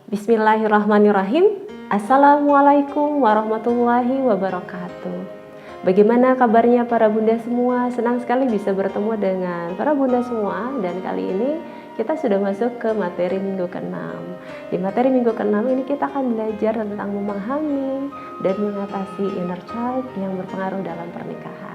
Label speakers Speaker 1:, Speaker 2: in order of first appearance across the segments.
Speaker 1: Bismillahirrahmanirrahim. Assalamualaikum warahmatullahi wabarakatuh. Bagaimana kabarnya para bunda semua? Senang sekali bisa bertemu dengan para bunda semua. Dan kali ini kita sudah masuk ke materi minggu ke-6. Di materi minggu ke-6 ini kita akan belajar tentang memahami dan mengatasi inner child yang berpengaruh dalam pernikahan.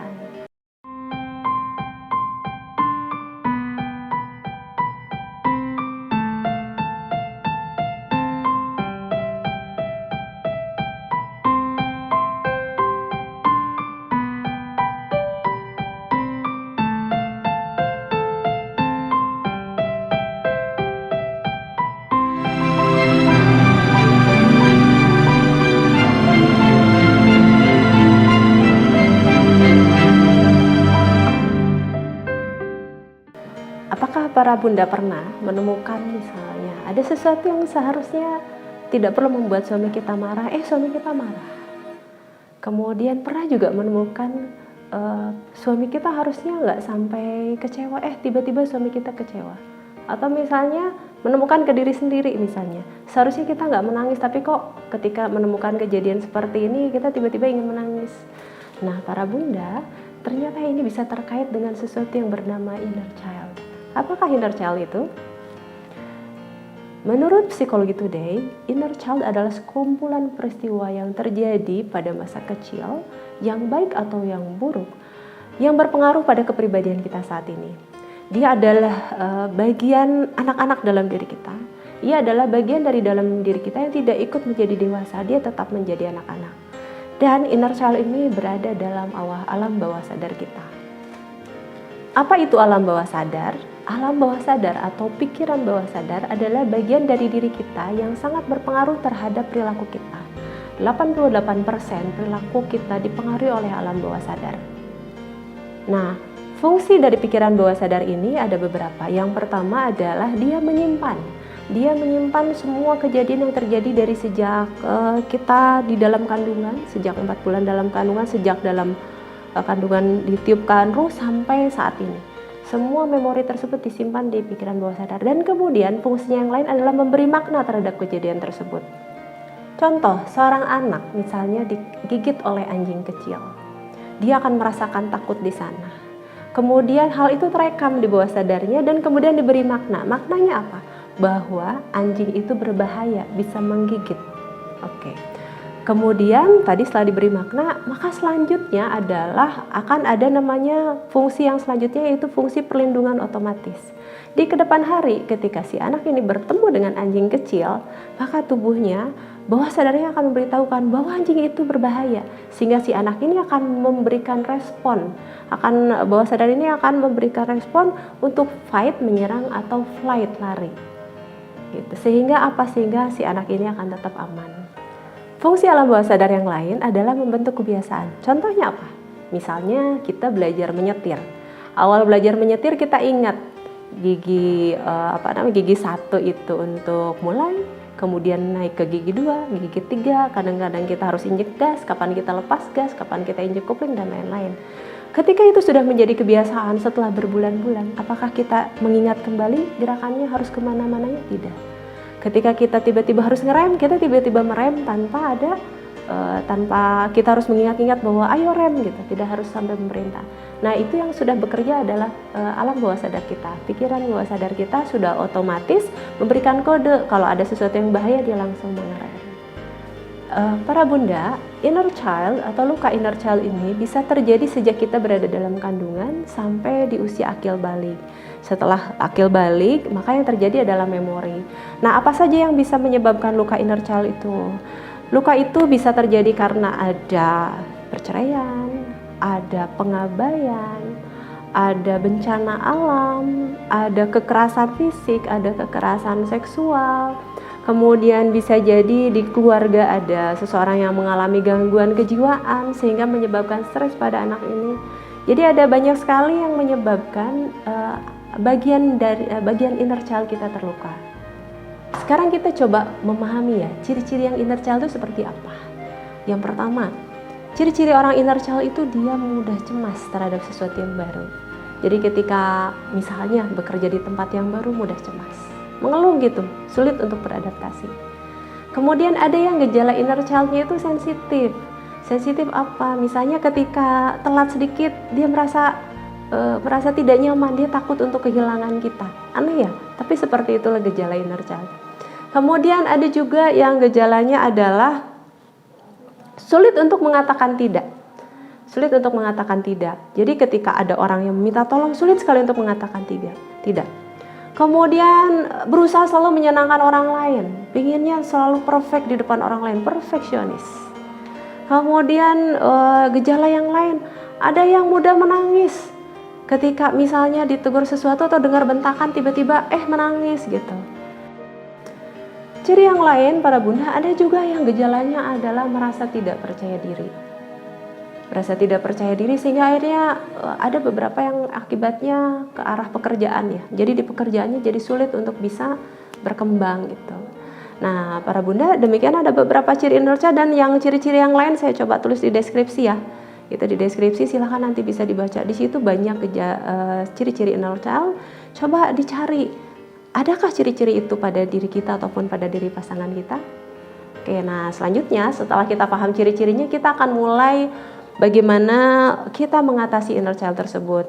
Speaker 1: Apakah para bunda pernah menemukan misalnya ada sesuatu yang seharusnya tidak perlu membuat suami kita marah, suami kita marah. Kemudian pernah juga menemukan suami kita harusnya nggak sampai kecewa, tiba-tiba suami kita kecewa. Atau misalnya menemukan ke diri sendiri misalnya, seharusnya kita nggak menangis tapi kok ketika menemukan kejadian seperti ini kita tiba-tiba ingin menangis. Nah para bunda, ternyata ini bisa terkait dengan sesuatu yang bernama inner child. Apakah inner child itu? Menurut Psikologi Today, inner child adalah sekumpulan peristiwa yang terjadi pada masa kecil, yang baik atau yang buruk, yang berpengaruh pada kepribadian kita saat ini. Dia adalah bagian anak-anak dalam diri kita. Ia adalah bagian dari dalam diri kita yang tidak ikut menjadi dewasa, dia tetap menjadi anak-anak. Dan inner child ini berada dalam alam bawah sadar kita. Apa itu alam bawah sadar? Alam bawah sadar atau pikiran bawah sadar adalah bagian dari diri kita yang sangat berpengaruh terhadap perilaku kita. 88% perilaku kita dipengaruhi oleh alam bawah sadar. Nah, fungsi dari pikiran bawah sadar ini ada beberapa. Yang pertama adalah dia menyimpan semua kejadian yang terjadi dari sejak kita di dalam kandungan, sejak 4 bulan dalam kandungan, sejak dalam kandungan ditiupkan ruh sampai saat ini. Semua memori tersebut disimpan di pikiran bawah sadar. Dan kemudian fungsinya yang lain adalah memberi makna terhadap kejadian tersebut. Contoh, seorang anak misalnya digigit oleh anjing kecil. Dia akan merasakan takut di sana. Kemudian hal itu terekam di bawah sadarnya dan kemudian diberi makna. Maknanya apa? Bahwa anjing itu berbahaya, bisa menggigit. Oke. Kemudian tadi setelah diberi makna, maka selanjutnya adalah akan ada namanya fungsi yang selanjutnya, yaitu fungsi perlindungan otomatis. Di kedepan hari ketika si anak ini bertemu dengan anjing kecil, maka tubuhnya bawah sadarnya akan memberitahukan bahwa anjing itu berbahaya, sehingga si anak ini akan memberikan respon, bawah sadar ini akan memberikan respon untuk fight, menyerang, atau flight, lari. Gitu. Sehingga si anak ini akan tetap aman. Fungsi alam bawah sadar yang lain adalah membentuk kebiasaan. Contohnya apa? Misalnya kita belajar menyetir. Awal belajar menyetir kita ingat gigi 1 itu untuk mulai, kemudian naik ke gigi 2, gigi 3, kadang-kadang kita harus injek gas, kapan kita lepas gas, kapan kita injek kopling, dan lain-lain. Ketika itu sudah menjadi kebiasaan setelah berbulan-bulan, apakah kita mengingat kembali gerakannya harus kemana-mananya? Tidak. Ketika kita tiba-tiba harus ngerem, kita tiba-tiba merem tanpa kita harus mengingat-ingat bahwa ayo rem gitu, tidak harus sampai memerintah. Nah itu yang sudah bekerja adalah alam bawah sadar kita. Pikiran bawah sadar kita sudah otomatis memberikan kode kalau ada sesuatu yang bahaya, dia langsung mengerem. Para bunda, inner child atau luka inner child ini bisa terjadi sejak kita berada dalam kandungan sampai di usia akil balik. Setelah akil balik, maka yang terjadi adalah memori. Nah, apa saja yang bisa menyebabkan luka inner child itu? Luka itu bisa terjadi karena ada perceraian, ada pengabaian, ada bencana alam, ada kekerasan fisik, ada kekerasan seksual. Kemudian bisa jadi di keluarga ada seseorang yang mengalami gangguan kejiwaan sehingga menyebabkan stres pada anak ini. Jadi ada banyak sekali yang menyebabkan bagian inner child kita terluka. Sekarang kita coba memahami ya, ciri-ciri yang inner child itu seperti apa. Yang pertama, ciri-ciri orang inner child itu dia mudah cemas terhadap sesuatu yang baru. Jadi ketika misalnya bekerja di tempat yang baru mudah cemas, mengeluh gitu, sulit untuk beradaptasi. Kemudian ada yang gejala inner child-nya itu sensitif. Sensitif apa? Misalnya ketika telat sedikit dia merasa tidak nyaman, dia takut untuk kehilangan kita. Aneh ya? Tapi seperti itulah gejala inner child. Kemudian ada juga yang gejalanya adalah sulit untuk mengatakan tidak. Sulit untuk mengatakan tidak. Jadi ketika ada orang yang meminta tolong, sulit sekali untuk mengatakan tidak. Kemudian berusaha selalu menyenangkan orang lain, pinginnya selalu perfect di depan orang lain, perfeksionis. Kemudian gejala yang lain, ada yang mudah menangis ketika misalnya ditegur sesuatu atau dengar bentakan tiba-tiba menangis gitu. Ciri yang lain para bunda, ada juga yang gejalanya adalah merasa tidak percaya diri. Merasa tidak percaya diri sehingga akhirnya ada beberapa yang akibatnya ke arah pekerjaan ya. Jadi di pekerjaannya jadi sulit untuk bisa berkembang gitu. Nah para bunda, demikian ada beberapa ciri inner child, dan yang ciri-ciri yang lain saya coba tulis di deskripsi ya. Itu di deskripsi, silahkan nanti bisa dibaca. Di situ banyak ciri-ciri inner child. Coba dicari, adakah ciri-ciri itu pada diri kita ataupun pada diri pasangan kita? Oke, nah selanjutnya setelah kita paham ciri-cirinya, kita akan mulai bagaimana kita mengatasi inner child tersebut.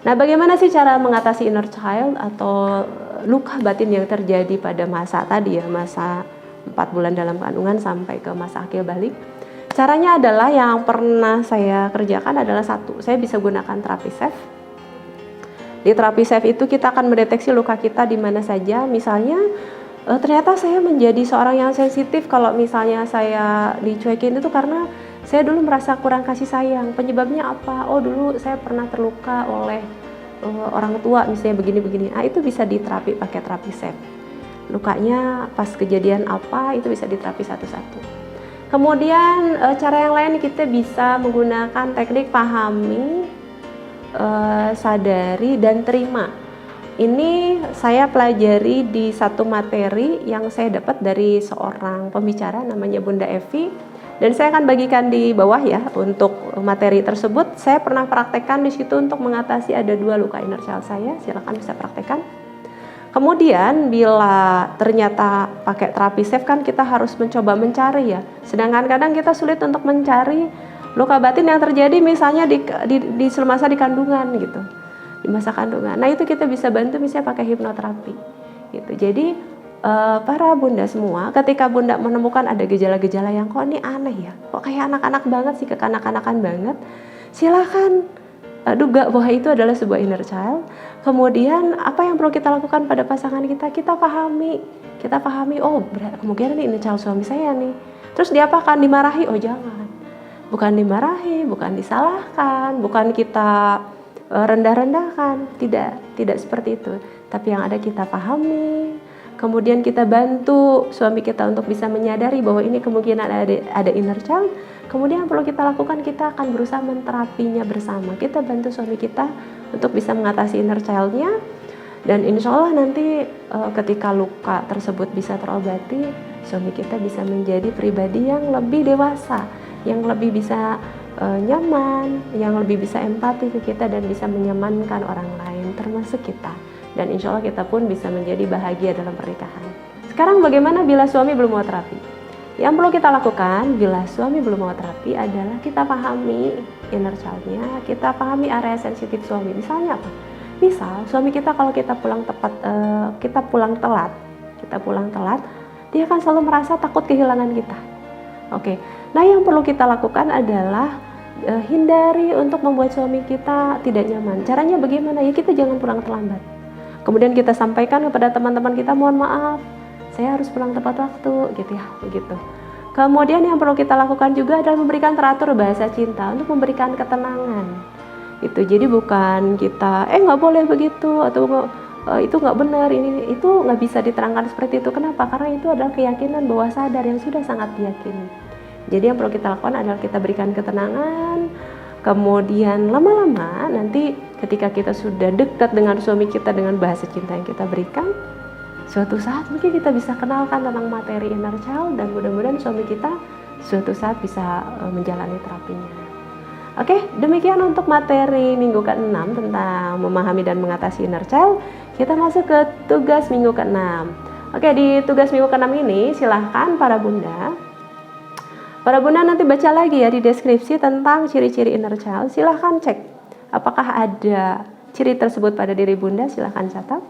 Speaker 1: Nah, bagaimana sih cara mengatasi inner child atau luka batin yang terjadi pada masa tadi ya, masa 4 bulan dalam kandungan sampai ke masa akil balik? Caranya adalah yang pernah saya kerjakan adalah satu, saya bisa gunakan terapi safe. Di terapi safe itu kita akan mendeteksi luka kita di mana saja. Misalnya ternyata saya menjadi seorang yang sensitif kalau misalnya saya dicuekin itu karena saya dulu merasa kurang kasih sayang. Penyebabnya apa? Oh, dulu saya pernah terluka oleh orang tua misalnya begini-begini. Nah, itu bisa diterapi pakai terapi safe. Lukanya pas kejadian apa, itu bisa diterapi satu-satu. Kemudian cara yang lain, kita bisa menggunakan teknik pahami, sadari, dan terima. Ini saya pelajari di satu materi yang saya dapat dari seorang pembicara namanya Bunda Evi. Dan saya akan bagikan di bawah ya untuk materi tersebut. Saya pernah praktekkan di situ untuk mengatasi ada 2 luka inner child saya. Silakan bisa praktekkan. Kemudian bila ternyata pakai terapi safe kan kita harus mencoba mencari ya. Sedangkan kadang kita sulit untuk mencari luka batin yang terjadi misalnya di semasa di kandungan gitu. Di masa kandungan. Nah, itu kita bisa bantu misalnya pakai hipnoterapi. Gitu. Jadi para bunda semua, ketika bunda menemukan ada gejala-gejala yang kok ini aneh ya, kok kayak anak-anak banget sih, kekanak-kanakan banget, silakan duga bahwa itu adalah sebuah inner child. Kemudian apa yang perlu kita lakukan pada pasangan kita? Kita pahami, oh kemungkinan ini inner child suami saya nih. Terus diapakan? Dimarahi? Oh jangan, bukan dimarahi, bukan disalahkan, bukan kita rendah-rendahkan, tidak seperti itu. Tapi yang ada kita pahami. Kemudian kita bantu suami kita untuk bisa menyadari bahwa ini kemungkinan ada inner child. Kemudian yang perlu kita lakukan, kita akan berusaha menterapinya bersama. Kita bantu suami kita untuk bisa mengatasi inner child-nya. Dan insya Allah nanti ketika luka tersebut bisa terobati, suami kita bisa menjadi pribadi yang lebih dewasa, yang lebih bisa nyaman, yang lebih bisa empati ke kita dan bisa menyamankan orang lain termasuk kita. Dan insya Allah kita pun bisa menjadi bahagia dalam pernikahan. Sekarang bagaimana bila suami belum mau terapi? Yang perlu kita lakukan bila suami belum mau terapi adalah kita pahami inner child-nya, kita pahami area sensitif suami. Misalnya apa? Misal suami kita kalau kita pulang telat, dia akan selalu merasa takut kehilangan kita. Oke. Nah, yang perlu kita lakukan adalah hindari untuk membuat suami kita tidak nyaman. Caranya bagaimana? Ya kita jangan pulang terlambat. Kemudian kita sampaikan kepada teman-teman kita, mohon maaf, saya harus pulang tepat waktu, gitu ya, begitu. Kemudian yang perlu kita lakukan juga adalah memberikan teratur bahasa cinta untuk memberikan ketenangan. Itu jadi bukan kita, nggak boleh begitu atau itu nggak benar, itu nggak bisa diterangkan seperti itu. Kenapa? Karena itu adalah keyakinan bawah sadar yang sudah sangat diyakini. Jadi yang perlu kita lakukan adalah kita berikan ketenangan. Kemudian lama-lama nanti ketika kita sudah dekat dengan suami kita dengan bahasa cinta yang kita berikan, suatu saat mungkin kita bisa kenalkan tentang materi inner child dan mudah-mudahan suami kita suatu saat bisa menjalani terapinya. Oke, demikian untuk materi minggu ke-6 tentang memahami dan mengatasi inner child. Kita masuk ke tugas minggu ke-6. Oke, di tugas minggu ke-6 ini silahkan para bunda nanti baca lagi ya di deskripsi tentang ciri-ciri inner child. Silahkan cek apakah ada ciri tersebut pada diri bunda, silahkan catat.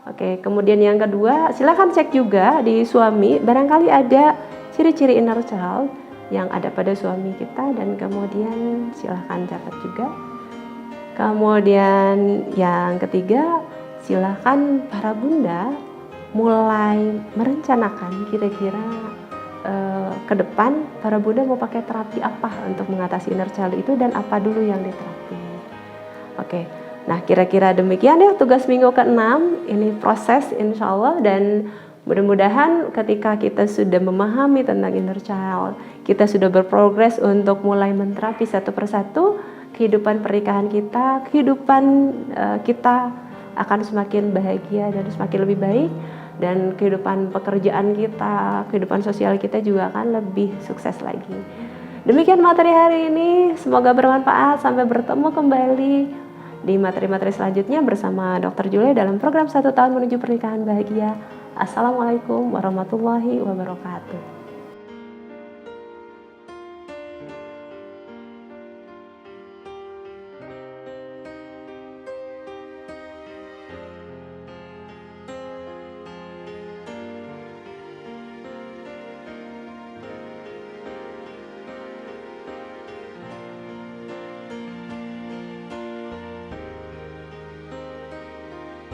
Speaker 1: Oke, kemudian yang kedua, silahkan cek juga di suami, barangkali ada ciri-ciri inner child yang ada pada suami kita, dan kemudian silahkan catat juga. Kemudian yang ketiga, silahkan para bunda mulai merencanakan kira-kira ke depan para bunda mau pakai terapi apa untuk mengatasi inner child itu, dan apa dulu yang diterapi. Oke. Nah, kira-kira demikian ya tugas minggu ke-6, ini proses insya Allah, dan mudah-mudahan ketika kita sudah memahami tentang inner child, kita sudah berprogres untuk mulai menterapi satu persatu, kehidupan pernikahan kita, kehidupan kita akan semakin bahagia dan semakin lebih baik, dan kehidupan pekerjaan kita, kehidupan sosial kita juga akan lebih sukses lagi. Demikian materi hari ini, semoga bermanfaat. Sampai bertemu kembali di materi-materi selanjutnya bersama Dr. Julia dalam program 1 tahun menuju pernikahan bahagia. Assalamualaikum warahmatullahi wabarakatuh.